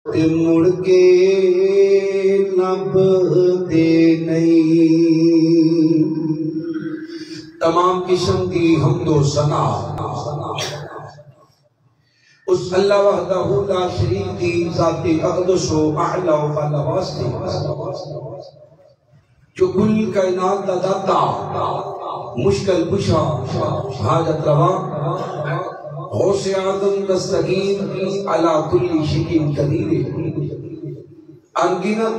مڑ کے لبتے نہیں، تمام قسم کی حمد و ثنا اس اللہ وحدہ لا شریک کی ذات اقدس و اعلی و بالا واسطے جو کل کائنات دا داتا، مشکل کشا، حاجت روا، غوث اعظم دستگیر علی کل شیء قدیر، انگنت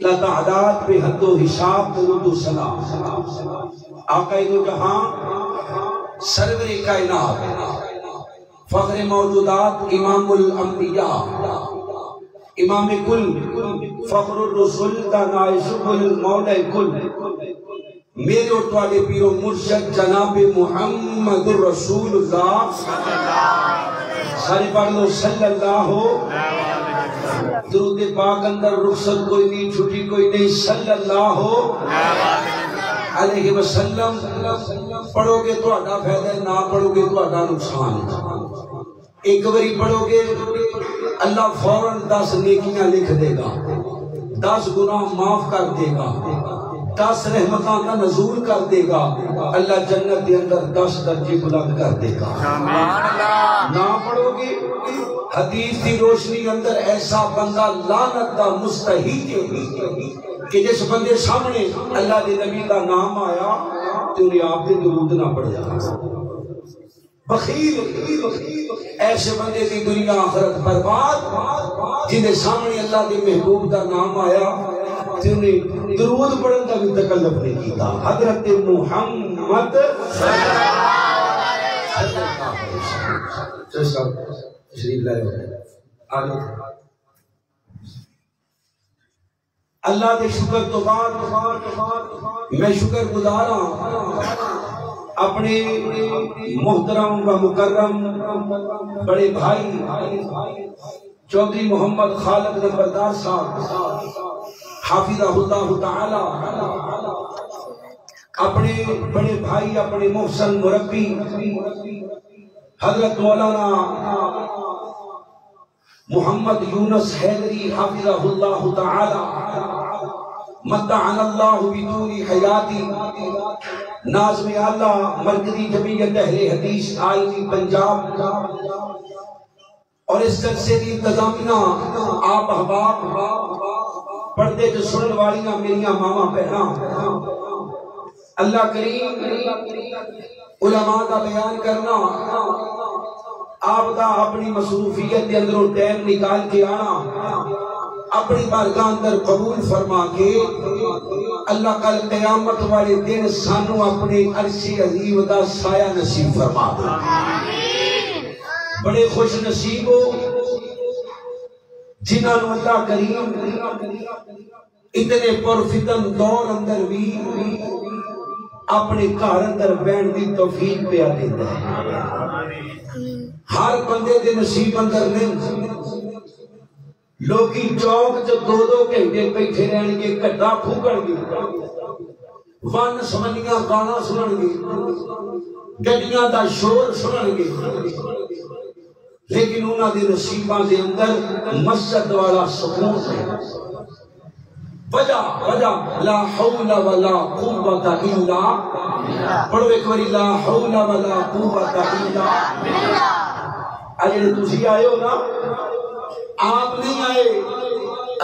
لا تعداد بے حد و حساب درود و سلام آقا دو جہاں، سرور کائنات، فخر موجودات، امام الانبیاء، امام کل، فخر الرسول، دانائے کل، مولا کل، میرے اور تواڈے پیرو مرشد جناب محمد الرسول اللہ سارے پڑھ لو صلی اللہ ہو، درود پاک اندر رخصت کوئی نہیں، چھٹی کوئی نہیں، صلی اللہ ہو علیہ وسلم۔ پڑھو گے تو اڈا فائدہ، نہ پڑھو گے تو اڈا نقصان۔ ایک باری پڑھو گے اللہ فوراً 10 نیکیاں لکھ دے گا، 10 گناہ معاف کر دے گا، 10 رحمتاں کا نزول کر دے گا، اللہ جنت کے اندر 10 درجے بلند کر دے گا۔ نہ پڑھو گے حدیث کی روشنی اندر ایسا بندہ لعنت دا مستحق کہ جس بندے سامنے اللہ دے نبی کا نام آیا تو انہیں آپ دے درود نہ پڑھیا، بخیل ایسے بندے دی دنیا آخرت برباد جنہیں سامنے اللہ دے محبوب کا نام آیا تو انہیں درود پڑھن کا بھی تکلف نہیں کیتا۔ حضرت محمد صلی اللہ علیہ وسلم تشریف لائے آگے۔ اللہ دے شکر تو بعد میں شکر گزاراں اپنے محترم و مکرم بڑے بھائی چودھری محمد خالد نمبردار صاحب حافظہ اللہ تعالی، اپنے بڑے بھائی، اپنے محسن مربی حضرت مولانا محمد یونس حیدری حافظہ اللہ تعالی، متعنا اللہ بدون حیاتی، ناظم اعلیٰ مرکزی جمعیت اہل حدیث عالمی پنجاب، اور اس جلسے کی انتظامیہ آپ احباب، پردے جو سنن والیاں میریاں ماما بہناں، اللہ کریم علماء کا بیان کرنا، آپ دا اپنی مصروفیت کے اندروں ٹائم نکال کے آنا، اپنی بارگاہ اندر قبول فرما کے اللہ کل قیامت والے دن سانو اپنے عرش عظیم دا سایہ نصیب فرما دے۔ بڑے خوش نصیب ہو جنہاں نو اللہ کریم اتنے پرفتن دور اندر بھی اپنے گھر اندر بیٹھ دی توفیق پیا دیتا ہے۔ ہر بندے دے نصیب اندر نہیں، لوگی چوک جو 2-2 گھنٹے بیٹھے رہن گے، کٹا پھوکن گے، ون سمنیاں گانا سنن گے، گڈیاں دا شور سنن گے، لیکن انہاں دے نصیباں دے اندر مسجد والا سکون ہے۔ وجہ لا حول ولا قوت الا، پڑھو ایک باری لا حول ولا قوت الا۔ اجڑے تسی آئے ہو نا، آپ نہیں آئے،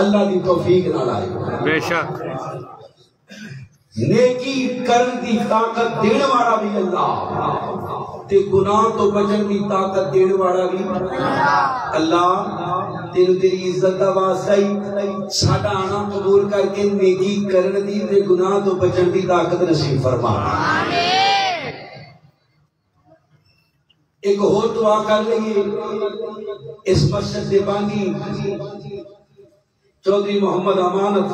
اللہ دی توفیق نال آئے بے شک۔ نیکی کرن دی طاقت دین والا بھی اللہ، تے گناہ تو بچن دی طاقت دین والا بھی اللہ۔ تیری عزت دا واسطہ ہی ساڈا آنا قبول کر کے نیکی کرن دی تے گناہ تو بچن دی طاقت نصیب فرما۔ ایک اور دعا کر لئیے، اس مسجد دے بانی چودھری محمد امانت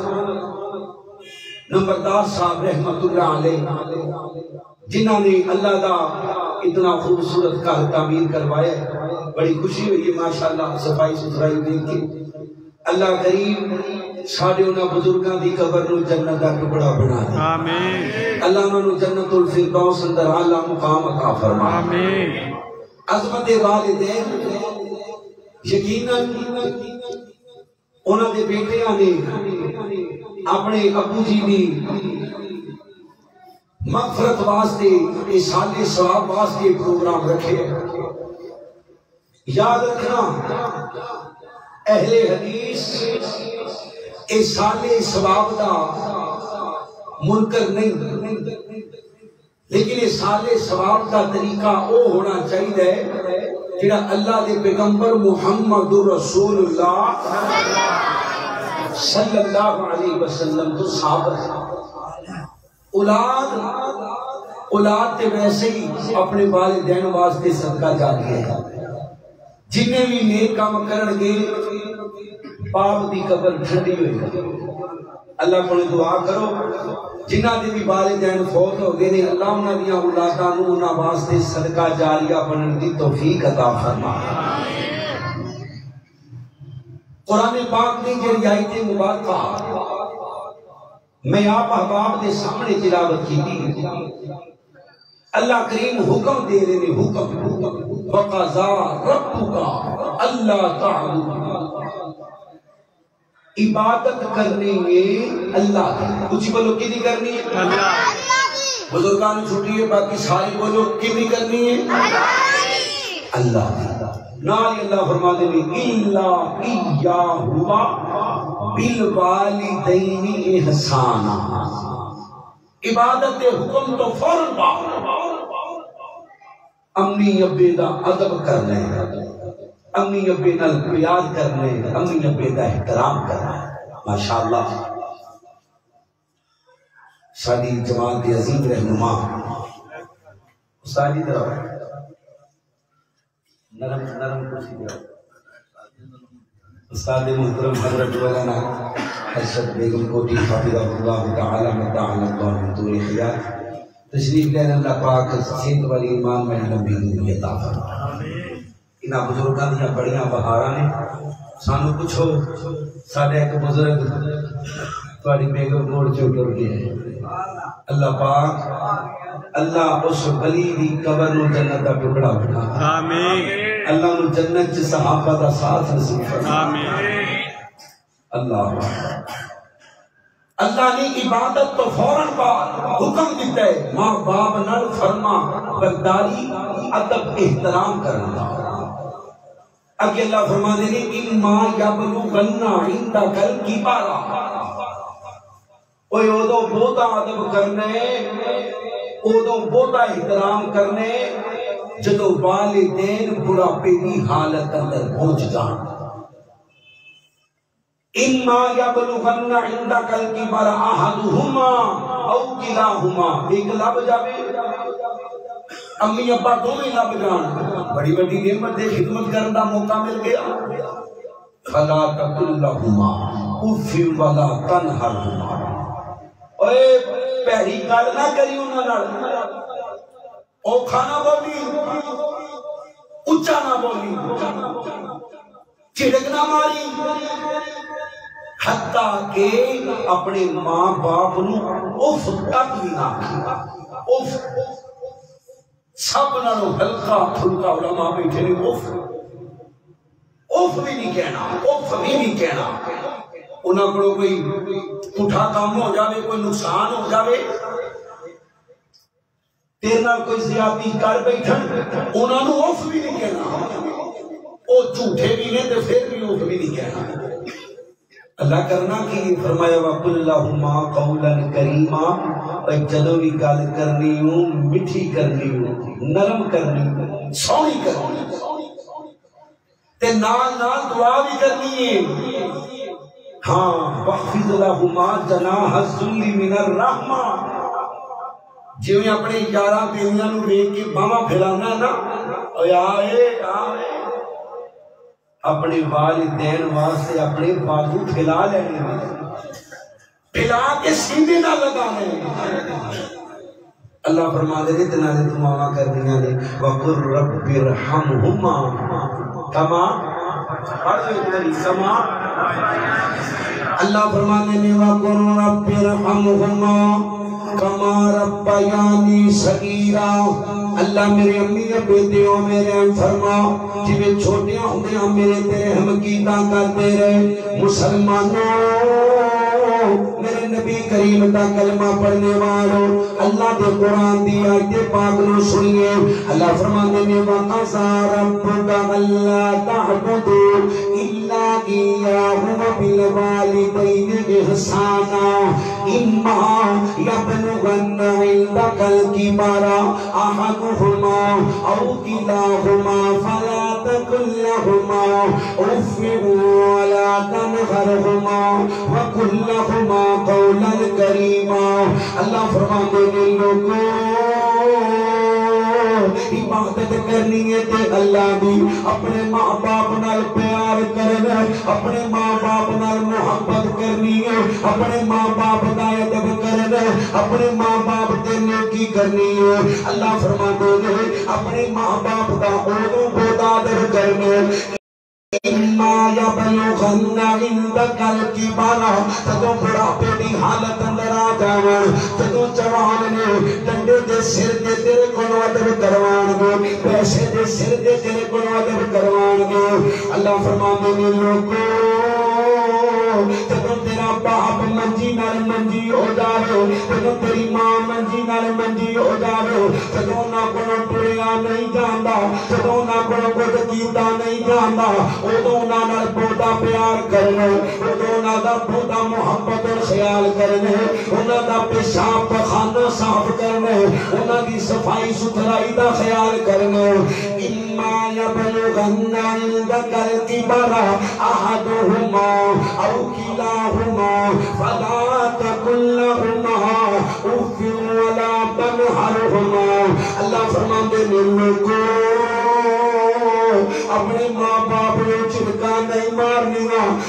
نمبردار صاحب رحمت اللہ علیہ، جنہوں نے اللہ دا اتنا خوبصورت گھر تعمیر کروایا، بڑی خوشی ہوئی ماشاءاللہ صفائی ستھرائی دیکھ کے۔ اللہ کریم ساڈے انہاں بزرگاں دی قبر نو جنت دا ٹکڑا بنا دے، آمین۔ اللہ انہاں نو جنت الفردوس اندر اعلیٰ مقام عطا فرما، آمین۔ عظمت والدین یقیناً انہوں نے بیٹیاں نے اپنے ابو جی دی مغفرت واسطے اصال ثواب واسطے پروگرام رکھے. یاد رکھنا اہل حدیث اصال ثواب دا منکر نہیں، لیکن اصال ثواب دا طریقہ وہ ہونا چاہیے جڑا اللہ دے پیغمبر محمد رسول اللہ صلی اللہ علیہ وسلم تو ثابت ہے. اولاد تے ویسے ہی اپنے والدین واسطے صدقہ جاری ہے. جنہیں بھی نیک کام کرن گے باپ دی قبر ٹھنڈی ہوئی گی. اللہ کو دعا کرو جنہ دے بھی والدین فوت ہو گئے نے اللہ انہاں دیاں اولاداں نوں انہاں واسطے صدقہ جاریہ بنن دی توفیق عطا فرما. قرآن پاک نے جڑی آیت مبارکہ میں آپ احباب دے سامنے تلاوت کی تھی. اللہ کریم حکم دے رہے نے، حکم وَقَضَى رَبُّكَ أَلَّا تَعْبُدُوا، عبادت کرنی ہے اللہ کی. کچھ بولو کتنی کرنی ہے؟ بزرگان چھوٹی ہے، باقی ساری بولو کتنی کرنی ہے؟ اللہ کی. نالی اللہ فرما دے گی إِلَّا إِيَّاهُ بِالْوَالِدَيْنِ إِحْسَانًا. عبادت حکم تو فوراً پاؤ. امی ابے دا ادب کرنے، امی ابے نال پیار کرنے، امی ابے دا احترام کرنا. ماشاءاللہ ساری جماعت دی عظیم رہنما ساری طرح نرم کرسی دیا استاد محترم حضرت مولانا ارشد بیگم کوٹی حافظہ اللہ تعالی متعال اللہ من طول حیات تشریف لین. اللہ پاک صحت والی ایمان میں لمبی زندگی عطا فرمائے. انہاں بزرگاں دیاں بڑیاں بہاراں نے. سانو پوچھو ساڈے ایک بزرگ تہاڈی بیگم کوٹ چوں ٹر گئے. اللہ پاک اللہ اس ولی دی قبر نو جنت دا ٹکڑا بنا. آمین. اللہ نو جنت چ صحابہ دا ساتھ نصیب فرما. آمین. اللہ نے عبادت تو فوراً بعد حکم دیتا ہے ماں باپ نال فرما برداری ادب احترام کرنا. اگے اللہ فرما دے گی اما یبلغن عندک الکبر، اوے اودوں بہت ادب کرنے، اودوں بہت احترام کرنے جدوں والدین بڑھاپے دی حالت اندر پہنچ جان. اما یبلغن عندک الکبر احدہما او کلاہما، ایک لب جاوے امی ابا دونوں لب جان، بڑی بڑی نعمت دے خدمت کرن دا موقع مل گیا. فلا تقل لہما اف ولا تنہرہما، اوے پیری گل نہ کری انہاں نال، او کھانا بولی اچا نہ بولی، چڑک نہ ماری، حتیٰ کہ اپنے ماں باپ نو اف تک بھی نہ کھا. اف سب نالوں ہلکا پھلکا علماء بیٹھے نے. اف بھی نہیں کہنا، اف بھی نہیں کہنا. انہاں کو کوئی پٹھا کام ہو جاوے، کوئی نقصان ہو جاوے، تیرے نال کوئی زیادتی کر بیٹھن، انہاں نو اف بھی نہیں کہنا. او جھوٹے بھی نے تے پھر بھی اف بھی نہیں کہنا. اللہ کرنا کی فرمایا وَقُلْ لَهُمَا قَوْلًا كَرِيمًا، اور جدوں بھی گل کرنی ہوں میٹھی کرنی ہوں، نرم کرنی ہوں، سونی کرنی ہوں، تے نال نال دعا بھی کرنی ہے. ہاں وَخْفِضْ لَهُمَا جَنَاحَ الذُّلِّ مِنَ الرَّحْمَةِ، جویں اپنے یاراں بیویاں نوں ویکھ کے باواں پھیلانا نا، اوے آئے اپنے والدین واسطے اپنے بازو پھیلا لینے، پھیلا کے سینے نہ لگانے. اللہ فرما دے رہے تنالے دعا کرنیاں نے وَقُلْ رَبِّ ارْحَمْهُمَا كَمَا، اللہ فرما دے رہے وَقُلْ رَبِّ ارْحَمْهُمَا كَمَا رَبَّيَانِي صَغِيرًا. اللہ میرے امی ابے دیو میرے ہم فرما جی چھوٹیاں ہوندیاں میرے تیرے ہم کیتا کرتے رہے مسلمانوں میرے نبی کریم دا کلمہ پڑھنے والوں اللہ دے قرآن دی آیت پاک نو سنیے اللہ فرماندے نے وَقَضَى رَبُّكَ أَلَّا تَعْبُدُوا إِلَّا إِيَّاهُ وَبِالْوَالِدَيْنِ إِحْسَانًا إِمَّا يَبْلُغَنَّ عِندَكَ الْكِبَرَ أَحَدُهُمَا أَوْ كِلَاهُمَا فَلَا تَقُل لَّهُمَا أُفٍّ وَلَا تَنْهَرْهُمَا وَقُل لَّهُمَا قَوْلًا كَرِيمًا اللہ فرماتے ہیں لوگوں عبادت کرنی ہے تے اللہ دی اپنے ماں باپ نال پیار کرنا اپنے ماں باپ نال محبت کرنی ہے اپنے ماں باپ دا ادب کرنا اپنے ماں باپ تے نیکی کرنی ہے اللہ فرماتے ہیں اپنے ماں باپ دا اودوں بہت ادب کرنا اِمَّا يَبْلُغَنَّ عِندَكَ الْكِبَرَ جدوں بڑھاپے دی حالت اندر آ جاون جدوں جوان نے ڈنڈے دے سر دے تیرے کولوں ادب کروان گے پیسے دے سر دے تیرے کولوں ادب کروان گے اللہ فرماندے نے لوگوں جدوں تیرا باپ منجی نال منجی ہو جاوے جدوں تیری ماں منجی نال منجی ہو جاوے جدوں نہ کولوں ٹریا نہیں جاندا جدوں نہ کولوں کچھ کیتا نہیں جاندا اودوں انہاں نال بہتا پیار کرنا اودوں انہاں دا بہتا محبت اور خیال کرنا انہاں دا پیشاب پخانہ صاف کرنا انہاں دی صفائی ستھرائی دا خیال کرنا اِمَّا يَبْلُغَنَّ عِندَكَ الْكِبَرَ أَحَدُهُمَا أَوْ كِلَاهُمَا فَلَا تَقُل لَّهُمَا أُفٍّ وَلَا تَنْهَرْهُمَا اللہ فرماندے نے لوگوں اپنے ماں باپ نے چڑکا نہیں مارنی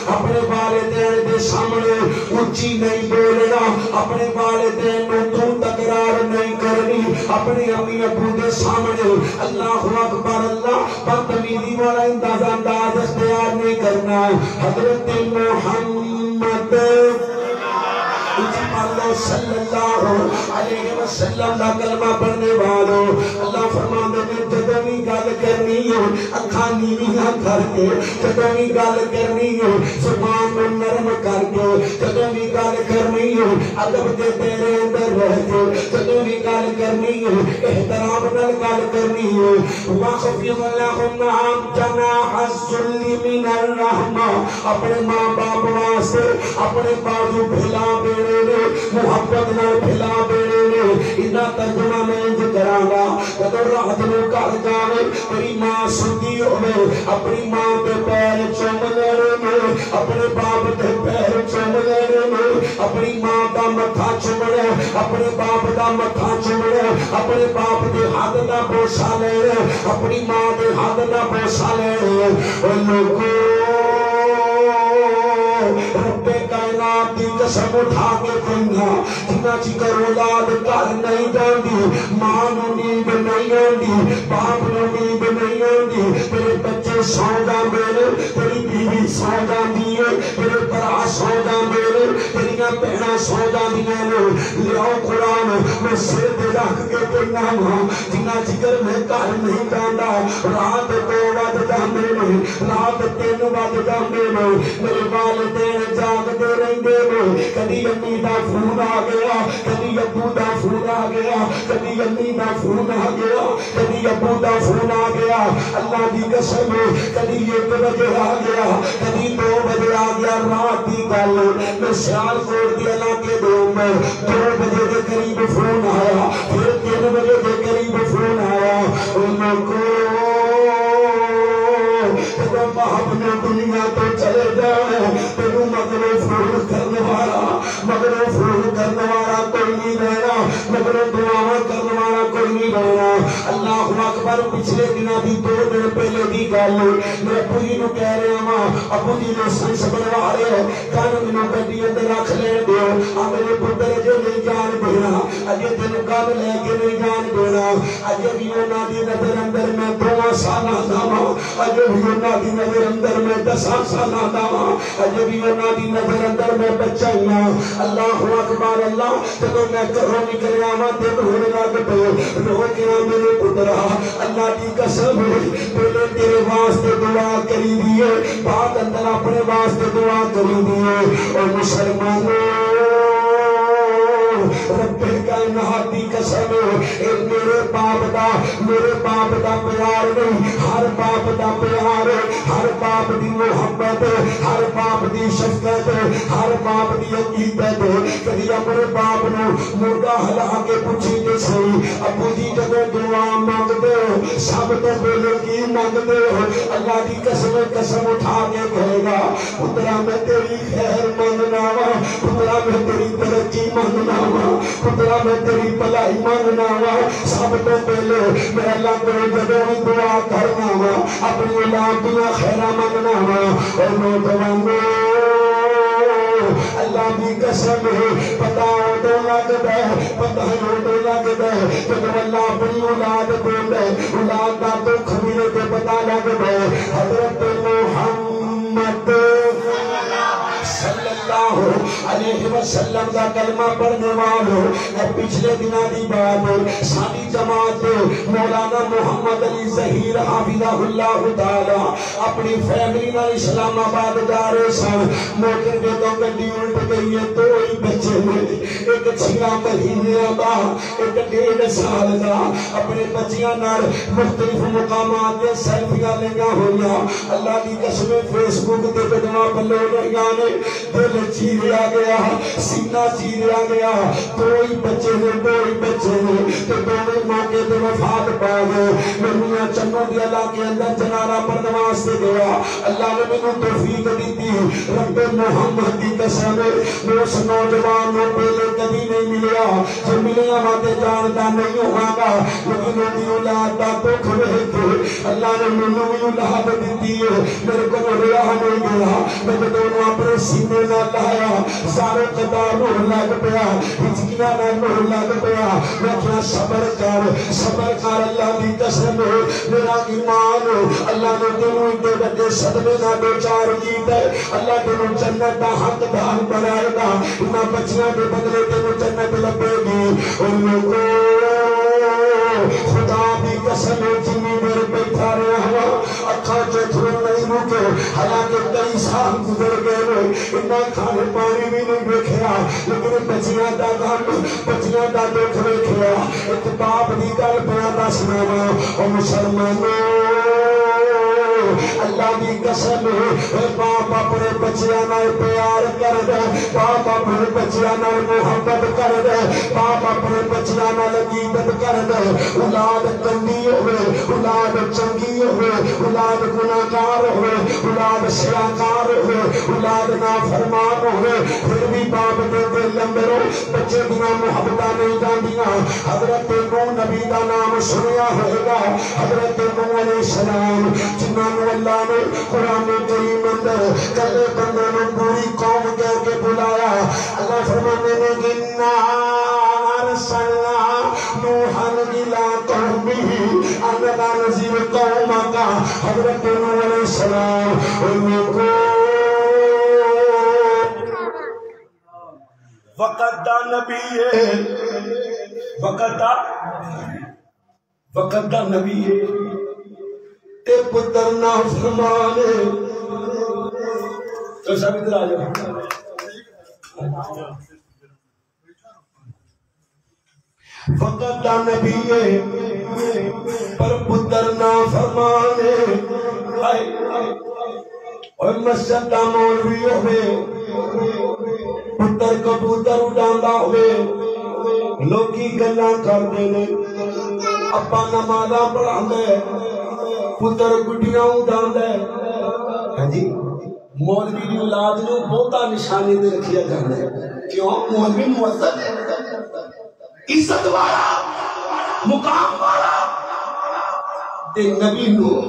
اپنے والدین دے سامنے اونچی نہیں بولنا اپنے والدین نو تو تکرار نہیں کرنی اپنے امی ابو دے سامنے اللہ اکبر اللہ بدتمیزی والا انداز اختیار نہیں کرنا حضرت محمد صلی اللہ علیہ وسلم دا کلمہ پڑھنے والوں اللہ فرماندے نے جدوں بھی گل کرنی ہے اکھاں نیویاں کر کے جدوں بھی گل کرنی ہے زبان کو نرم کر کے جدوں بھی گل کرنی ہے ادب دے تیرے اندر رہ کے جدوں بھی گل کرنی ہے احترام نال گل کرنی ہے وَخَفِضَ لَهُمْ جَنَاحَ الذُّلِّ مِنَ الرَّحْمَةِ اپنے ماں باپ واسطے اپنے بازو پھیلا دینے محبت نال پھیلا دینے انہاں ترجمہ میں انج کراں گا جدوں رات نوں گھر جاوے تیری ماں سُتی ہوے اپنی ماں دے پیر چوم لینے نے اپنے باپ دے پیر چوم لینے نے اپنی ماں دا متھا چومنا اپنے باپ دا متھا چومنا اپنے باپ دے ہاتھ دا بوسا لینا اپنی ماں دے ہاتھ دا بوسا لینا او لوگوں رب کائنات دی قسم اٹھا کے کہنا جنہ چکر اولاد گھر نہیں جاندی ماں نو نیند نہیں آندی باپ نو نیند نہیں آندی تیرے بچے سو جاندے نے تیری بیوی سو جاندی ہے تیرے بھرا سو جاندے نے تیریاں بہناں سو جاندیاں نے لیاؤ قرآن میں سر تے رکھ کے کہنا ہاں جنہ چکر میں گھر نہیں جاندا رات 2 بج جاندے نے رات 3 بج جاندے نے میرے والدین جاگتے رہندے نے کدی امی دا فون آ گیا کدی ابو دا فون آ گیا کدی امی دا فون آ گیا کدی ابو دا فون آ گیا اللہ دی قسم کدی 1 بجے آ گیا کدی 2 بجے آ گیا رات دی گل میں سیال کوٹ کے علاقے میں 2 بجے کے قریب فون آیا پھر 3 بجے کے قریب فون آیا ان کو باپ نے دنیا تو چلے جائے تینو مگرو فون کرنے والا کوئی نہیں رہنا مگرو دعاواں کرنے والا کوئی نہیں رہنا اللہ اکبر پر پچھلے دنوں دی 2 دن پہلے دی گل میں ابو جی نو کہہ رہا ہاں ابو جی لائسنس بنوا رہے ہو کل مینوں گڈی اندر رکھ لین دیو آ میرے پتر اجے نہیں جان دینا اجے تینوں کل لے کے نہیں جان دینا اجے بھی انہاں دی نظر اندر میں 2 سالاں دا ہاں اجے بھی انہاں دی نظر اندر میں 10 سالاں دا ہاں اجے بھی انہاں دی نظر اندر میں بچہ ہاں اللہ اکبر اللہ جدوں میں گھروں نکلیا وا دل ہون لگ پے رو کے میرے پترا اللہ کی قسم پہلے تیرے واسطے دعا کری دیے بعد اندر اپنے واسطے دعا کری دیے اور مسلمانوں رب کائنات کی قسم میرے باپ دا پیار نہیں ہر باپ دا پیار ہر باپ دی محبت ہر باپ دی شفقت ہر باپ دی عقیدت کدی اپنے باپ نو مردہ ہلا کے پوچھی تے صحیح ابو جی جدوں دعا مانگدے ہو سب تو پہلے کی مانگدے ہو اللہ دی قسم اٹھا کے کہے گا پترا میں تیری خیر مانگنا وا پترا میں تیری ترقی مانگنا وا پترا میں تیری بھلائی مانگنا وا سب تو پہلے میں اللہ کو جدوں بھی دعا کرنا وا اپنی اولاد دیا خیرہ مانگنا وا اور نوجوانوں اللہ کی قسم پتہ تو لگتا ہے جب اللہ اپنی اولاد دیندا ہے اولاد دا دکھ میرے تے پتہ لگدا ہے حضرت محمد صلی اللہ علیہ وسلم کا کلمہ پڑھنے والوں پچھلے دنوں کی بات ساری جماعت مولانا محمد علی ظہیر حافظہ اللہ تعالی اپنی فیملی نال اسلام آباد جا رہے سن موٹر پہ تو گڈی الٹ گئی ہے 2 ہی بچے نے ایک 6 مہینے کا ایک 1.5 سال کا اپنے بچیاں نال مختلف مقامات تے سیلفیاں لیاں ہوئیاں اللہ کی قسم فیس بک تے بدواں بلو رہیاں نے دل چیریا گیا سینہ چیریا گیا 2 ہی بچے نے تو دونوں موقع تے وفات پا گئے میں میاں چنو دی اللہ کے اندر جنازہ پڑھنے واسطے گیا اللہ نے مینوں توفیق دی رب محمد کی قسم میں اس نوجوان نو پہلے کبھی نہیں ملیا جو ملیا واتے جانتا نہیں ہوگا لیکن میری اولاد دا دکھ ویکھ کے اللہ نے مینوں بھی اولاد دتی ہے میرے کو رہا نہیں گیا میں دونوں اپنے سینے نہ لایا سارے قطار روح لگ پیا ہچکیاں نہ روح لگ پیا میں کیا صبر کر اللہ کی قسم میرا ایمان اللہ نے تینوں اتنے بڑے صدمے نہ دو چار کیتا اللہ تینوں جنت دا حقدار بنائے گا انہاں بچیاں دے بدلے تینوں جنت لبے گی اور لوگوں خدا کی قسم جنی دیر بیٹھا رہا ہوا اکھاں چتھرو نہیں رکے حالانکہ کئی سال گزر گئے اتنا کھانے پانی بھی نہیں دیکھا لیکن بچیاں دا غم بچیاں دا دکھ دیکھا ایک باپ دی گل پیا دسنا وا او مسلمانوں اللہ کی قسم باپ اپنے بچیاں نال پیار کر دے باپ اپنے بچیاں نال محبت کر دے باپ اپنے بچیاں نال عقیدت کر دے اولاد گندی ہوے اولاد چنگی ہوے اولاد گناہگار ہوے اولاد سیاکار ہوے اولاد نافرمان ہوے پھر بھی باپ دے دل اندر بچے دیاں محبتاں نہیں جاندیاں حضرت نوح نبی دا نام سنیا ہوئے گا حضرت نوح علیہ السلام جنہاں نو اللہ نے قرآن کریم اندر کلے بندے نے پوری قوم کہہ کے بلایا اللہ فرمانے نے اِنَّا أَرْسَلْنَا نُوحًا إِلَىٰ قَوْمِهِ أَنْ أَنذِرْ قَوْمَكَ حضرت نوح علیہ السلام وقت دا نبی وقت دا نبی تے پتر نہ فرمانے تو سب ادھر آ جاؤ وقت دا نبی پر پتر نہ فرمانے اور مسجد دا مولوی ہوئے پتر کبوتر اڑاندا ہوئے لوکی گلاں کردے نے اپا نمازاں پڑھاندے پتر گڈیاں اڑاندا ہے ہاں جی مولوی دی اولاد نو بہتا نشانی تے رکھیا جاندا ہے کیوں مولوی مؤذن ہے عزت والا مقام والا تے نبی نوح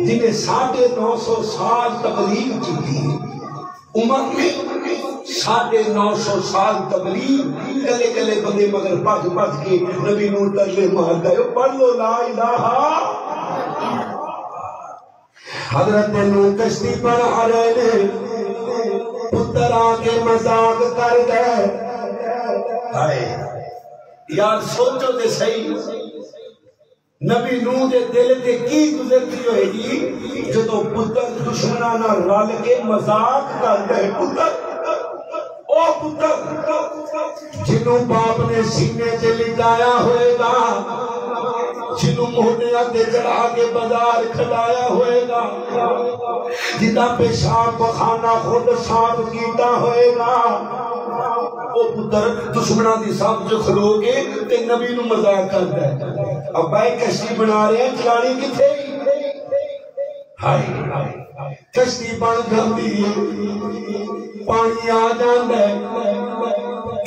جنہیں 950 سال تبلیغ کی تھی، امت میں 950 سال تبلیغ، گلے گلے بندے مگر بھج کے نبی نوح ترلے مار گئے، پڑھ لو لا الہ۔ حضرت نوح کشتی پر آ رہے، پتر آگے مذاق کر گئے۔ یار سوچو دے صحیح، نبی نوح دے دل تے کی گزرتی ہوئے گی جدو پتر دشمنانا رل کے مذاق کر گئے۔ پتر او پتر جنوں باپ نے سینے سے لٹایا ہوئے گا، جنوں موہنیاں تے چڑھا کے بازار کھلایا ہوئے گا، جنہ پیشاب پخانا خود صاف کیتا ہوئے گا، او پتر دشمنہ دی صاحب جو کھلو گے تے نبی نو مذاق کرتا ہے۔ اب بھائی کشتی بنا رہے ہیں، چلاڑی کتھے؟ ہائے کشتی بن جاندی ہے، پانی آ جاندا ہے،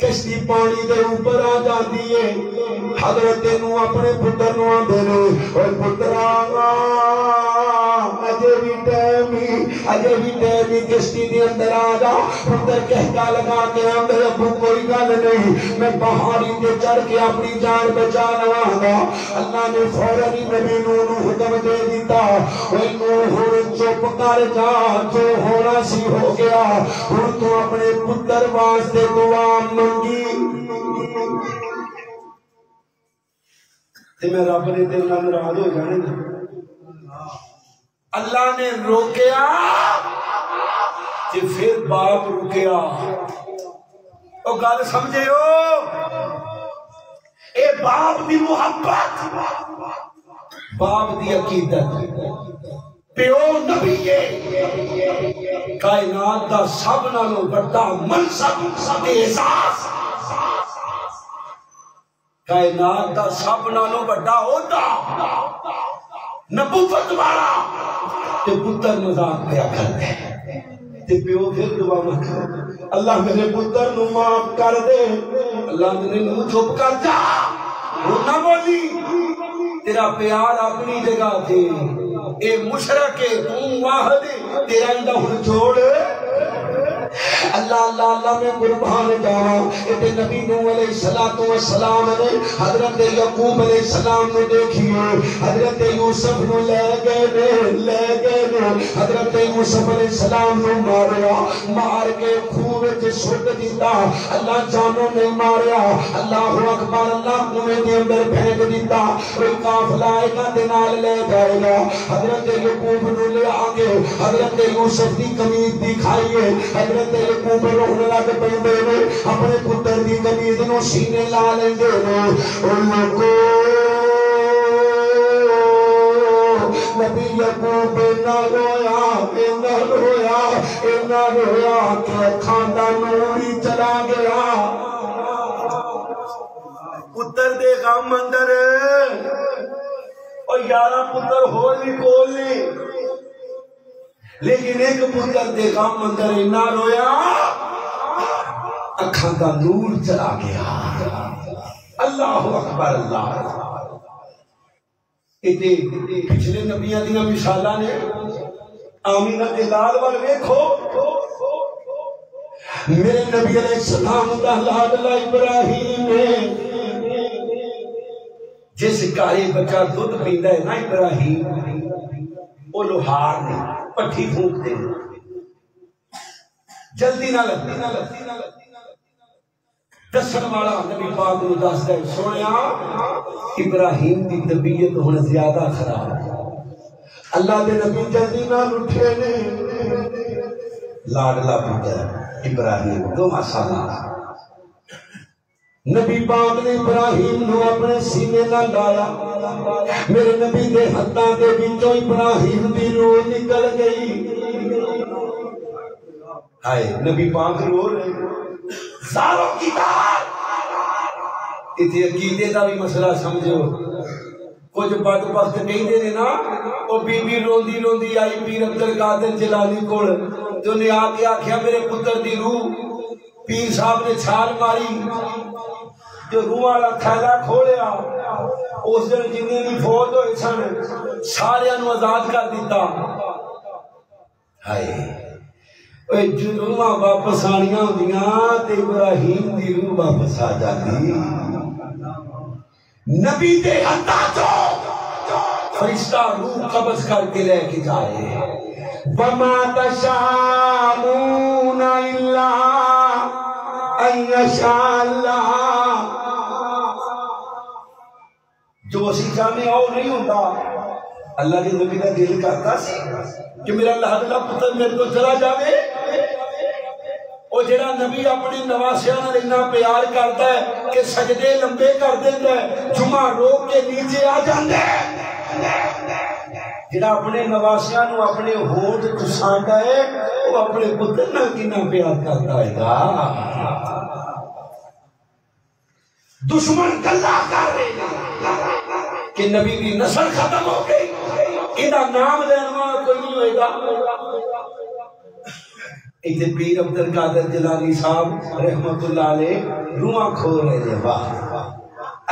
کشتی پانی دے اوپر آ جاندی ہے۔ حضرت نوح اپنے پتر نو آندے نے، اوے پترا اجے بھی ٹائم کشتی دے اندر آ جا۔ پتر کہتا لگا کے آندے، ابو کوئی گل نہیں، میں پہاڑی تے چڑھ کے اپنی جان بچا لواں گا۔ اللہ نے فوراً ہی نبی نوح نو حکم دے دیتا، اوے نوح ہن چپ کر جا، جو ہونا سی ہو گیا، ہن تو اپنے پتر واسطے دعا منگی۔ تے میں رب نے دل نال ناراض ہو جانے گا۔ اللہ نے روکیا تے پھر باپ رکیا۔ او گل سمجھے ہو، اے باپ دی محبت، باپ دی عقیدت، پیو نبی کائنات دا سب نالوں بڑا منصب اعزاز، کائنات دا سب نالوں بڑا عہدہ، نبوت والا، تے پتر مذاق پیا کرتے تے پیو پھر دعا مت، اللہ میرے پتر نو معاف کر دے۔ اللہ میرے نو چپ کر جا، وہ نہ بولی، تیرا پیار اپنی جگہ تھے، اے مشرک تو واحد، تیرا اندہ ہن چھوڑ۔ اللہ اللہ اللہ میں قربان جاواں، اے نبی نوح علیہ السلام نے حضرت یعقوب علیہ السلام نے دیکھیے، حضرت یوسف نو لے گئے نے، حضرت یوسف علیہ السلام نو ماریا، مار کے کھوہ وچ سٹ دیتا۔ اللہ جانو نہیں ماریا، اللہ اکبر، اللہ کنویں دے اندر پھینک دیتا، کوئی قافلہ آئے گا تے نال لے جائے گا۔ حضرت یعقوب نو لے آگے حضرت یوسف دی قمیض دکھائیے، حضرت یعقوب رونے لگ پیندے نے، اپنے پتر دی قمیض نو سینے لا لیندے نے۔ نبی یعقوب نہ رویا کہ اکھاں دا نور ہی چلا گیا۔ پتر دے غم اندر اور 11 پتر ہور بھی کول نہیں، لیکن ایک پتر دے غم اندر نہ رویا، اکھاں دا نور چلا گیا۔ اللہ اکبر، اللہ اکبر۔ پچھلے نبیاں دیاں مثالاں نے، آمینہ دے لال وال ویکھو، میرے نبی علیہ السلام دا لاڈلا ابراہیم نے، جس گھر بچہ دودھ پیندا ہے نا ابراہیم، وہ لوہار نے پٹھی پھونک دے، جلدی نہ لگتی دسن والا نبی پاک نو دسدا ہے، سونیا ابراہیم دی طبیعت ہن زیادہ خراب ہے۔ اللہ دے نبی جلدی نہ اٹھے نے، لاڈلا پتر ابراہیم 2 سال نبی پاک نے ابراہیم نو اپنے سینے نہ لایا، میرے نبی دے ہتھاں دے وچوں ابراہیم دی روح نکل گئی۔ ہائے نبی پاک رو رہے، زاروں کی دار، اتنے عقیدے کا بھی مسئلہ سمجھو۔ کچھ بدبخت نہیں دے نا، وہ بی بی روندی روندی آئی پیر عبد القادر جیلانی کول، جو نے آکے آکھیا میرے پتر دی روح، پیر صاحب نے چھال ماری، جو روح والا تھیلا کھولیا اس دن جنہیں بھی فوت ہوئے سن سارے آزاد کر دیتا. ہائے جو روح واپس آنیاں ہوندیاں تے ابراہیم دی روح واپس آ جاتی. نبی دے ہتھاں چوں فرشتہ روح قبض کر کے لے کے جائے. وما تشاءون الا ان یشاء اللہ. جو اسی چاہنے آؤ نہیں ہوتا. اللہ کے نبی کا دل کرتا سی کہ میرا اللہ کا پتر میرے کو چلا جاوے. اور جڑا نبی اپنے نواسیاں نال اتنا پیار کرتا ہے کہ سجدے لمبے کر دیتا ہے, جمعہ روک کے نیچے آ جاتا ہے. جڑا اپنے نواسیاں نو اپنے ہونٹ چساندا ہے وہ اپنے پتر نال کتنا پیار کرتا ہے گا. دشمن گلا کر رہے کہ نبی کی نسل ختم ہو گئی, انہاں نام لینا والا کوئی نہیں ہوئے گا. ایک پیر عبد القادر جیلانی صاحب رحمت اللہ علیہ روحاں کھو رہے تھے. واہ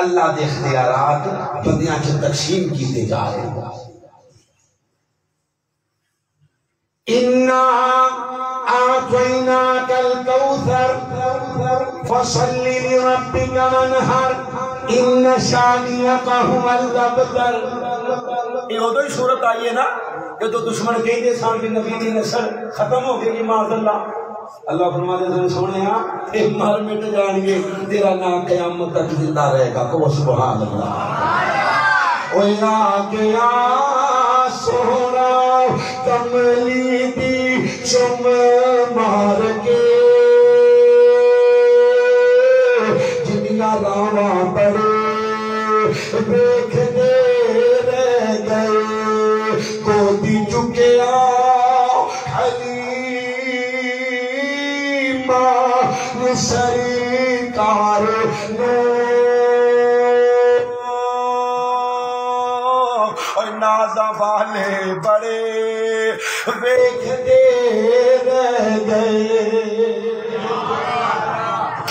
اللہ دے اختیارات بندیاں چ تقسیم کیتے جا رہے ہیں. اِنَّا أَعْطَيْنَاكَ الْكَوْثَرَ فَصَلِّ لِرَبِّكَ وَانْحَرْ إِنَّ شَانِئَكَ هُوَ الْأَبْتَرُ. یہ ادھر صورت آئی ہے نا کہ تو دشمن کہتے سان بھی نبی کی نسل ختم ہو گئی معاذ اللہ. اللہ فرماتے ہیں سونے ایک مار مٹ جان گے تیرا نام قیامت تک زندہ رہے گا. کو سبحان اللہ. اوے نا گیا سونا کملی دی چم مار کے جنیا راواں پڑے دیکھ دے رہ گئے. گودی چکیا حلیمہ سرکار نو نازا والے بڑے دیکھ دے رہ گئے.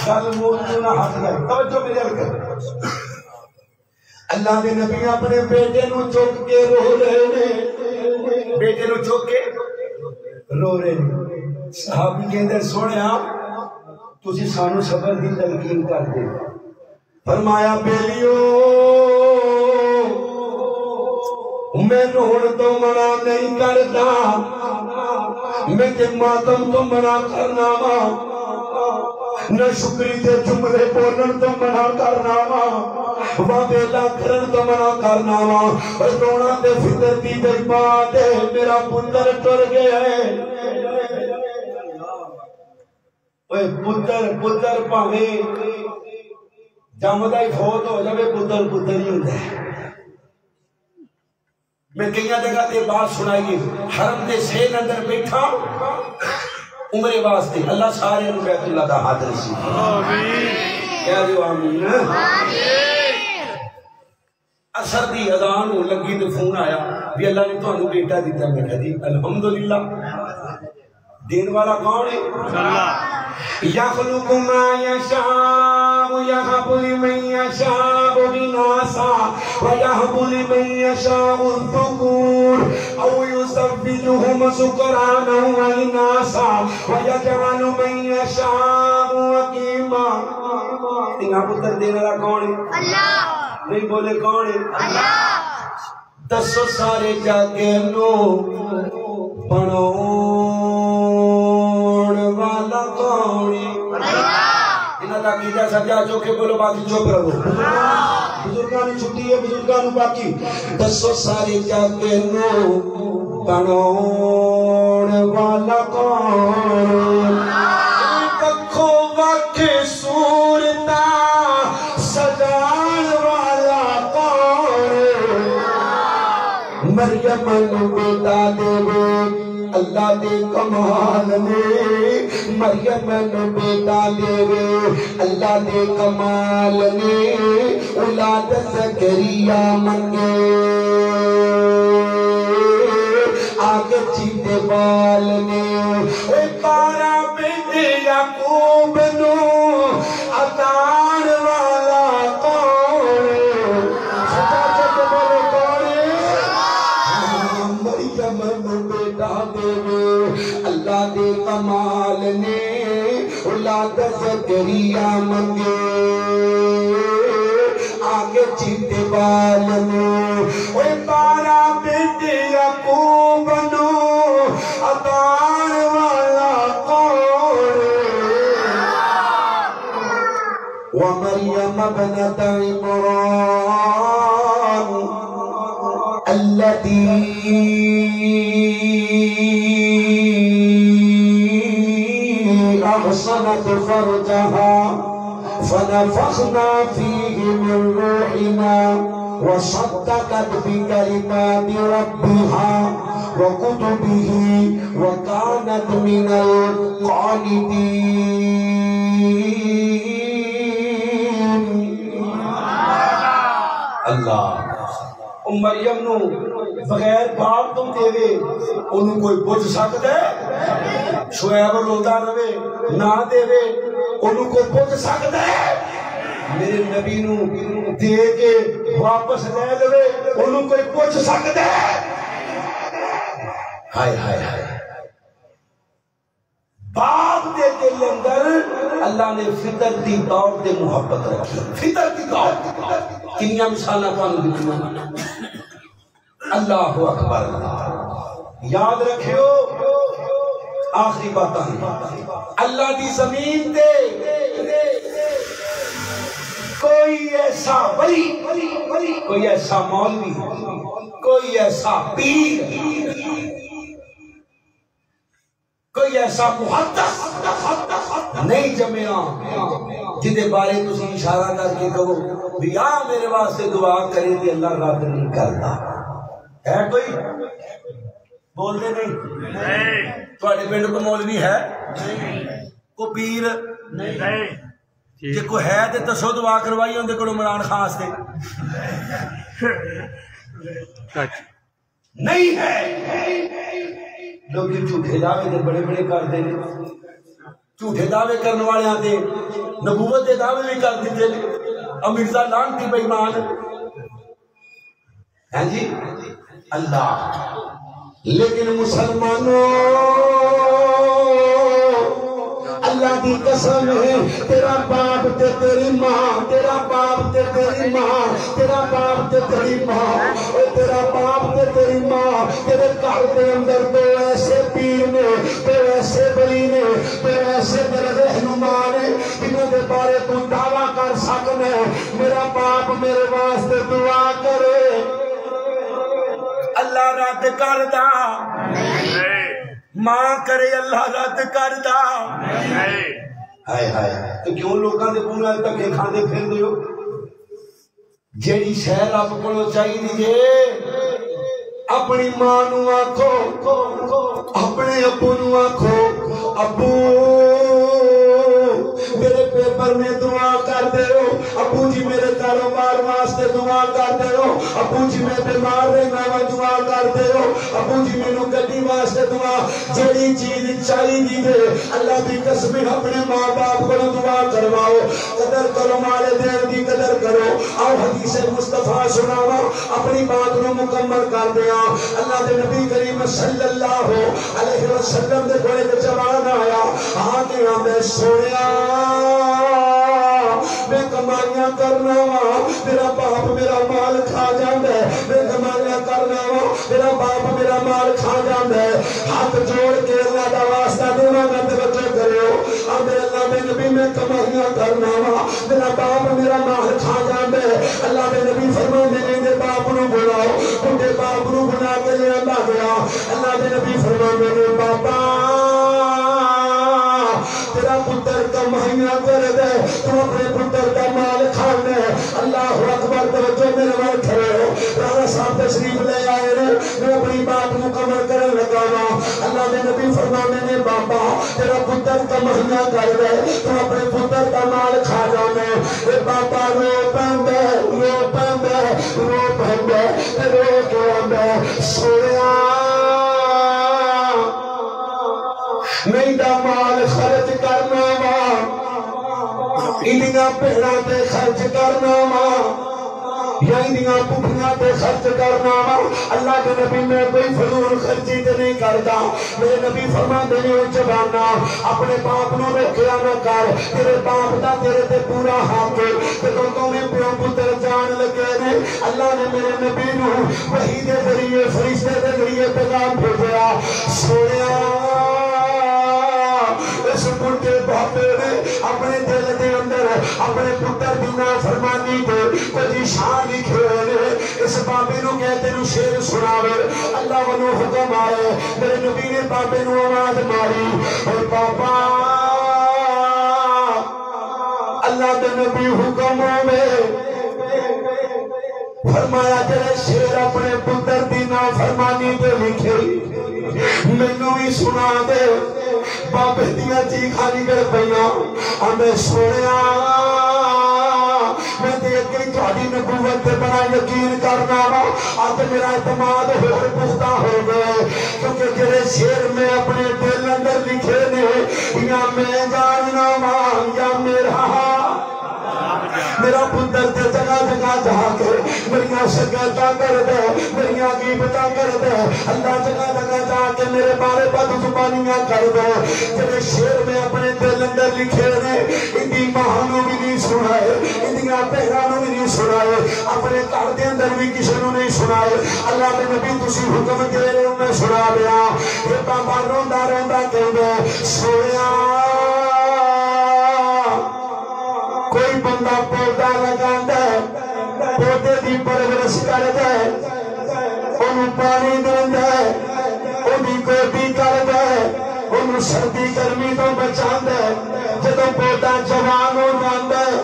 چل موجود نہ ہاتھ گئے توجہ میرے کر. اللہ کے نبی اپنے بیٹے نو چک کے رو رہے نے, بیٹے نو چک کے رو رہے نے. صحابی کہندے سونیا تسی سانو صبر دی تلقین کر دے. فرمایا بیلیو میں روڑ تو منع نہیں کرتا, میں تے ماتم تو منع کرنا وا, نہ شکری تے جملے بولن تو منع کرنا وا, وعدہ کرن تو منع کرنا وا. رونا تے فطر دی بے بات ہے میرا پتر ٹر گیا ہے. اوے پتر پاویں جمدا ہی فوت ہو جاوے پتر پتر ہی ہوندا ہے. میں کئی جگہ تے بات سنائی حرم دے سین اندر بیٹھا عمرے واسطے اللہ سارے نو بیت اللہ دا حاضر سی. آمین کہہ دیو آمین. اثر دی اذان ہون لگی تے فون آیا بھی اللہ نے تانوں بیٹا دیتا. میں کہا جی الحمدللہ. دین والا کون ہے؟ اللہ. یخلق ما یشاء یہب لمن یشاء اناثا ویہب لمن یشاء الذکور او یزوجہم ذکرانا واناثا ویجعل من یشاء عقیما. تینا پتر دینے والا کون ہے؟ اللہ. نہیں بولے کون ہے؟ اللہ. دسو سارے جاگے نو بناؤ والا کون ہے؟ انہاں دا کیتا سجا چوکے بولو باقی چوپ رہو. بزرگاں نے چھٹی ہے بزرگاں نو باقی دسو سارے جاگے نو بناؤ والا کون. ککھو وکھ صورتا سجان والا کون. مریم نو بیٹا دے اللہ دے کمال نے, مریم نو بیٹا دے اللہ دے کمال نے. اولاد زکریا منگے آگے چیتے بال نے. اے پارا بیٹے یعقوب نو عطان والا بیٹا دے اللہ دے کمال نے اولاد زکریا منگے آگے چیتے بالنو اوہ بارہ بیٹے یعقوب نو عطان والا کون ومریم ابنت عمران التي أحصنت فرجها فنفخنا فيه من روحنا وصدقت بكلمات ربها وكتبه وكانت من القانتين اللہ مریم نو بغیر باپ تو دے انہوں کوئی پوچھ سکتا ہے شعیب روتا رہے نہ دے انہوں کو پوچھ سکتا ہے میرے نبی نو دے کے واپس لے لے انہوں کوئی پوچھ سکتا ہے ہائے ہائے ہائے باپ دے دل اندر اللہ نے فطر دی طور دے محبت رکھی فطر دی طور کنیا مثالہ پانو دکھنا اللہ اکبر یاد رکھیو آخری بات اللہ دی زمین دے کوئی ایسا ولی کوئی ایسا مولوی کوئی ایسا پیر کوئی ایسا محدث نہیں جمعہ جدے بارے تسی اشارہ کر کے کہو بیا میرے واسطے دعا کرے دی اللہ رد نہیں کرتا ہے کوئی بول دے نہیں تواڈے پنڈ کو مولوی ہے کو پیر نہیں جے کو ہے تے دسو دعا کروائی ہوندے کو عمران خان واسطے نہیں ہے لوگ جھوٹے دعوے دے بڑے بڑے کر دے جھوٹے دعوے کرنے والے آتے نبوت دے دعوے بھی کر دیتے مرزا لعنتی بے ایمان ہیں جی اللہ لیکن مسلمانوں اللہ دی قسم ہے تیرا باپ تے تیری ماں تیرا باپ تے تیری ماں تیرا باپ تے تیری ماں تیرا باپ تے تیری ماں تیرے گھر دے اندر تو ایسے پیر نے تو ایسے ولی نے تو ایسے میرے رہنما نے جنہوں دے بارے تو دعویٰ کر سکنا میرا باپ میرے واسطے دعا کرے اللہ رد کردا ماں کرے اللہ رد کردا ہائے ہائے تو کیوں لوکاں دے منہ نال دھکے کھاندے پھردے ہو جیڑی شے رب کولوں چاہیے جے اپنی ماں نو آکھو اپنے ابو نو آکھو ابو میرے پیپر میں دعا کر دے ہو ابو جی میرے کاروبار واسطے دعا کر دے ہو ابو جی میں بیمار رہنا وا دعا کر دے ہو ابو جی مینوں گڈی واسطے دعا جڑی چیز چاہیے دے اللہ دی قسم اپنے ماں باپ کو دعا کرواؤ قدر کرو مالے دین دی قدر کرو آؤ حدیث مصطفیٰ سناوا اپنی بات نو مکمل کر دیا اللہ دے نبی کریم صلی اللہ علیہ وسلم دے کولے تے جوان آیا آ کے میں سونیا میں کمائیاں کرنا وا میرا باپ میرا مال کھا جاندا ہے میں کمائیاں کرنا وا میرا باپ میرا مال کھا جاندا ہے ہاتھ جوڑ کے اللہ دا واسطہ دینا میں توجہ کریو اور میرے اللہ دے نبی میں کمائیاں کرنا وا میرا باپ میرا مال کھا جاندا ہے اللہ دے نبی فرماندے نے دے باپ نو بلاؤ بڈھے باپ نو بنا کے لے آندا گیا اللہ دے نبی فرماندے نے بابا تیرا پتر کمائیاں کر دے تو اپنے پتر کا مال کھانے اللہ اکبر توجہ میرے وال کھڑے ہو رانا صاحب تشریف لے آئے رہے میں اپنی بات مکمل کرنے لگا نا اللہ نے نبی فرمانے نے بابا تیرا پتر کمائیاں کر دے تو اپنے پتر کا مال کھا جانے اے بابا رو پہندے رو پہندے رو پہندے رو پہندے سویا نہیں دا مال خرچ کرنا وا انہاں پیڑاں تے خرچ کرنا وا یا اندیاں پوکھیاں تے خرچ کرنا وا اللہ کے نبی میں کوئی فضول خرچی تے نہیں کرتا میرے نبی فرماندے نے جوانا اپنے باپ نو روکیا نہ کر تیرے باپ دا تیرے تے پورا حق ہے جدوں دوویں پیو پتر جان لگے نے اللہ نے میرے نبی نو وحی دے ذریعے فرشتے دے ذریعے پیغام بھیجا سونیا اس بڑھے باپے نے اپنے دل دے اندر اپنے پتر دی نافرمانی دے کچھ شان لکھے نے اس بابے نو کہتے نو شیر سناوے اللہ ونو حکم آئے میرے نبی نے بابے نو آواز ماری اور بابا اللہ دے نبی حکم ہوئے فرمایا تیرے شیر اپنے پتر دی نافرمانی دے لکھے مینوں بھی سنا دے بابے دیا چیخاں نکل پئیاں ہمیں سنیا میں دیکھ کے تہاڈی نبوت تے بڑا یقین کرنا وا اج میرا اعتماد ہور پختہ ہو گیا کیونکہ جڑے شیر میں اپنے دل اندر لکھے نے یا میں جاننا وا یا میرا پتر تے جگہ جگہ جا کے میریاں شکایتاں کر دے میریاں غیبتاں کر دے اللہ جگہ جگہ جا کے میرے بارے بد زبانیاں کر دے جڑے شیر میں اپنے دل اندر لکھے نے اندی ماں نو بھی نہیں سنائے اندیاں بہناں نو بھی نہیں سنائے اپنے گھر دے اندر بھی کسی نو نہیں سنائے اللہ دے نبی تسی حکم دے رہے ہو میں سنا دیا یہ بابا روندا روندا کہندا سونیا کوئی بندہ پودا لگاندا ہے پودے دی پرورش کردا ہے اونوں پانی دیندا ہے اودی گودی کردا ہے اونوں سردی گرمی تو بچاندا ہے جدوں پودا جوان ہو جاندا ہے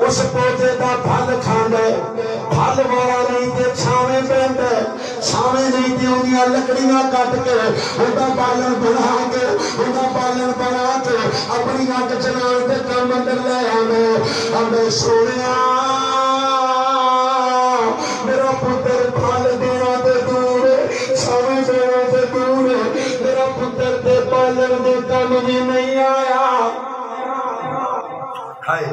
اس پودے دا پھل کھاندا ہے پھل والا نہیں تے چھاویں بہندا ہے چھاویں نہیں تے اودیاں لکڑیاں کٹ کے اوندا بالن بنا کے اپنی اگ جلان تے کام اندر لے آوے ہمیں سونیا میرا پتر پھل دینا تے دور چھاویں دینا تے دور میرا پتر تے بالن دے کام بھی نہیں آیا ہائے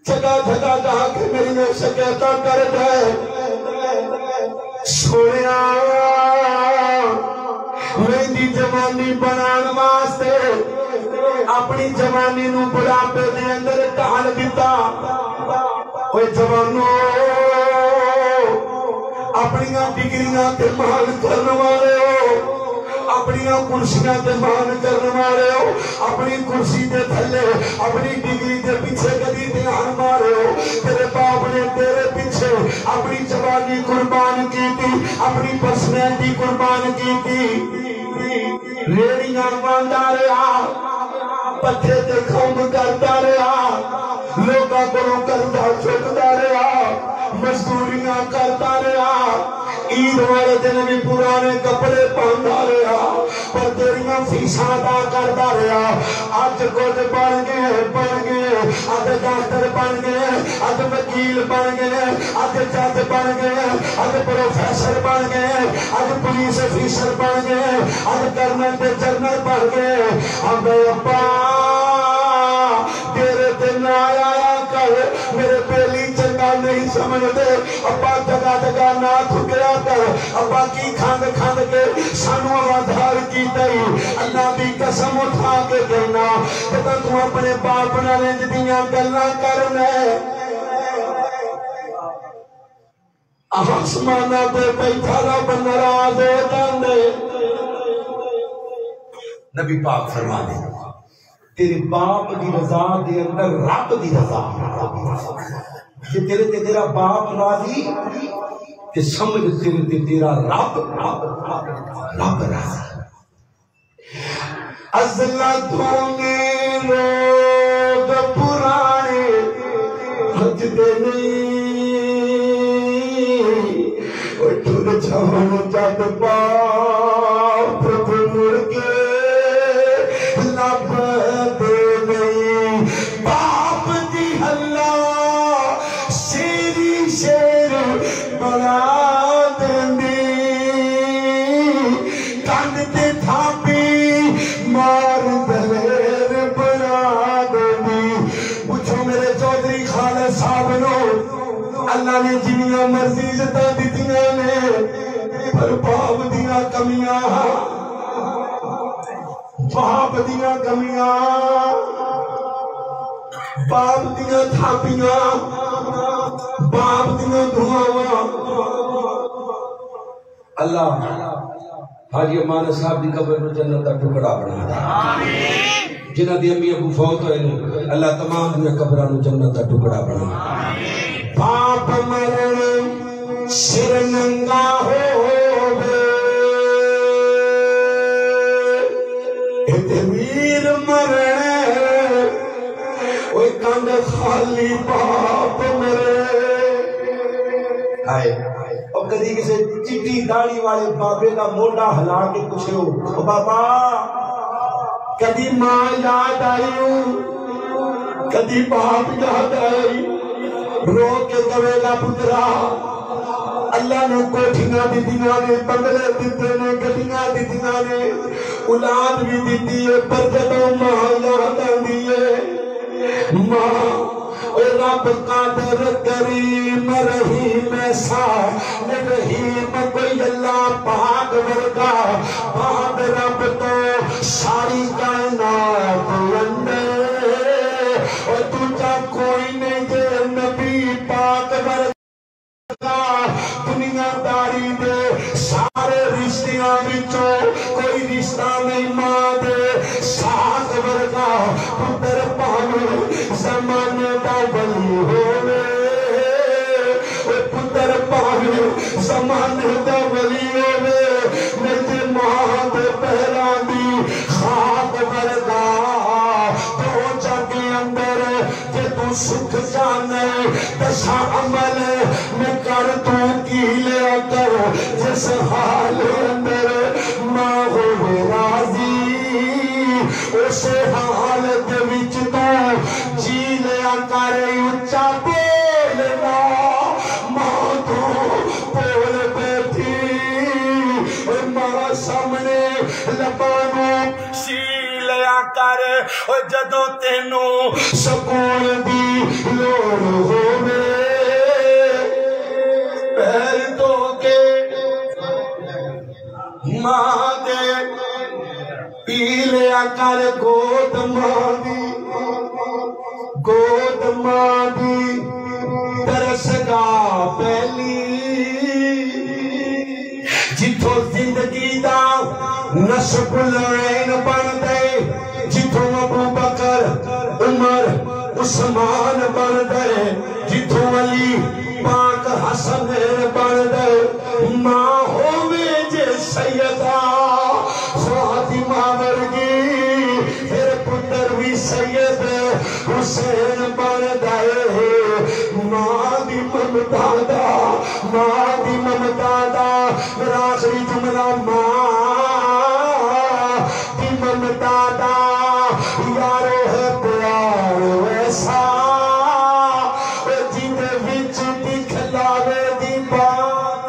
جگہ جگہ جا کے میری نے شکایتاں کر دے سونیا میری جوانی بنان واسطے اپنی جوانی نو بڑھاپے دے اندر ڈال دیتا اوے جوانو اپنی ڈگریاں تے مان کرن والے ہو اپنی کرسیاں تے مان کرن والے ہو اپنی کرسی دے تھلے اپنی ڈگری دے پیچھے کدی دھیان مارے ہو تیرے باپ نے تیرے پیچھے اپنی جوانی قربان کیتی اپنی پرسنالٹی قربان کیتی ریڑیاں باندا رہا پٹھے تے کھمب کرتا رہا لوگاں کولوں قرضہ چکدا رہا مزدوریاں کرتا رہا عید والے دن بھی پرانے کپڑے پہندا رہا پر تیریاں فیساں ادا کردا رہا اج کچھ بن گئے اج ڈاکٹر بن گئے اج وکیل بن گئے اج جج بن گئے اج پروفیسر بن گئے اج پولیس افیسر بن گئے اج کرنل تے جنرل بن گئے ہمیں ابا تیرے تے نہ آیا کر میرے بیلی چنگا نہیں سمجھتے ابا جگہ جگہ نہ تھکیا کر ابا کی کھند کھند کے سانو آدھار کی تئی اللہ دی قسم اٹھا کے کہنا کہ تو اپنے باپ نالے جدیاں گلنا کرنا آسمانہ تے بیٹھا رب ناراض ہو جاندے نبی پاک فرما دے تیرے باپ دی رضا دے اندر رب دی رضا کہ تیرے تے تیرا باپ راضی کہ سمجھ تیرے تے تیرا رب راضی ازلتوں میں لوگ پرانے حجدے نہیں اٹھر جھان جد باپ مڑ کے لب دے نہیں باپ دی اللہ شیری شیر بنا دینی کند تے تھاپی مار دلیر بنا دینی پوچھو میرے چودھری خالد صاحب نو اللہ نے جنی باپ دیاں کمیاں باپ دیاں تھاپیاں باپ دیاں دعاواں اللہ حاجی امان صاحب دی قبر نو جنت دا ٹکڑا بنا دے جنہاں دی امی ابو فوت ہوئے نے اللہ تمام دی قبراں نو جنت دا ٹکڑا بنا باپ مرن سر ننگا ہووے ویر مرن اوے کند خالی باپ مرے ہائے اور کدی کسی چٹی داڑھی والے بابے کا موڈا ہلا کے پوچھو بابا کدی ماں یاد آئی کدی باپ یاد آئی رو کے کہے گا پترا اللہ نے کوٹھیاں دیتیاں نے بنگلے دیتے نے گڈیاں دیتیاں نے اولاد بھی دیتی ہے پر جدوں ماں یاد آندی ہے ماں رب قادر کریم رحیم ایسا رحیم کوئی اللہ پاک ورگا پاک رب تو ساری کائنات اندے اور تجھا کوئی نہیں دے نبی پاک ورگا دنیا داری دے سارے رشتیاں بچوں کوئی رشتہ نہیں ماں دے ساتھ ورگا پتر پانو زمانے دا ولی ہوئے پتر پانو زمانے دا ولی ہوئے میرے ماں دے پہران دی خاک ورگا تو جاگے اندر کہ تو سکھ جانے دشا عمل میں کر تو کی لیا کر جس حال اندر ماں ہوئے راضی اسے حالت وچ تو جی لیا کرے اچھا بولنا ماں تو بول بیٹھی ماں سامنے لبانوں سی لیا کرے جدوں تینوں سکون دی لوڑ ہوئے پہل تو کے ماں دے پی لیا کر گود ماں دی ترس گا پہلی جتھو زندگی دا نسب العین بن دے جتھو ابو بکر عمر عثمان بن دے جتھو علی پاک حسن بن دے ماں ہوئے جے سیدہ فاطمہ ورگی پھر پتر بھی سید حسین بن دے ماں دی ممتا دا میرا آخری جملہ ماں دی ممتا دا یارو ہے پیار ویسا جیدے وچ دکھلاوے دی بات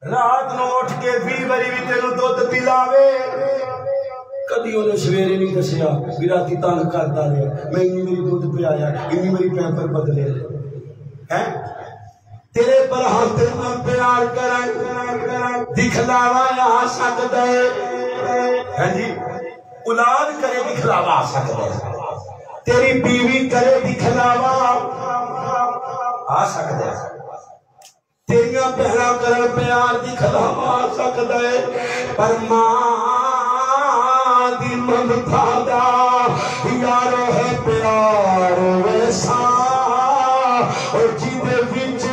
رات نو اٹھ کے 20 باری بھی تینوں دودھ پلاوے کدی انہیں سویرے نہیں دسیا بھی راتی تنگ کرتا رہا میں انی میری دودھ پہ آیا انی میری پیمپر بدلے تیرے پر ہاتھ میں پیار کریں دکھلاوا آ سکتا ہے جی اولاد کرے دکھلاوا آ سکتا ہے تیری بیوی کرے دکھلاوا آ سکتا ہے تیریاں پہلا کرن پیار دکھلاوا آ سکتا ہے پر ماں دی ممتا دا یارو ہے پیار ویسا اور جیدے وچ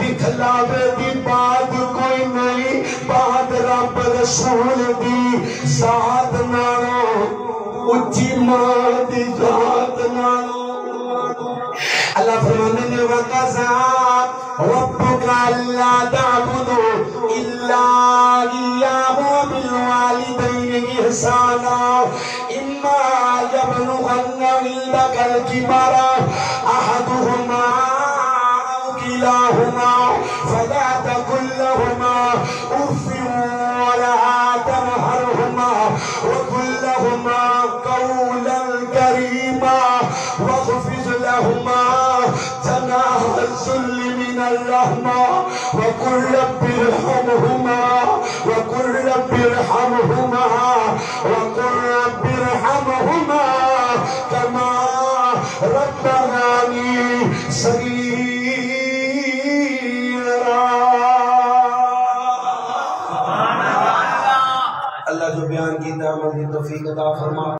دکھلاوے دی بات کوئی نہیں بات رب رسول دی ذات نالو اچھی ماں دی ذات نالو اللہ فرمانے نے وَقَضَى رَبُّكَ أَلَّا تَعْبُدُوا إِلَّا إِيَّاهُ وَبِالْوَالِدَيْنِ إِحْسَانًا إِمَّا يَبْلُغَنَّ عِندَكَ الْكِبَرَ أَحَدُهُمَا أَوْ كِلَاهُمَا فَلَا تَقُل لَّهُمَا أُفٍّ وَلَا تَنْهَرْهُمَا وَقُل لَّهُمَا قَوْلًا كَرِيمًا وَاخْفِضْ لَهُمَا جناح الذل من الرحمة وقل رب ارحمهما وقل ارحمهما وقل رب ارحمهما كما ربياني صغيرا. اللہ جو بیان کی دعوت توفیق عطا فرما.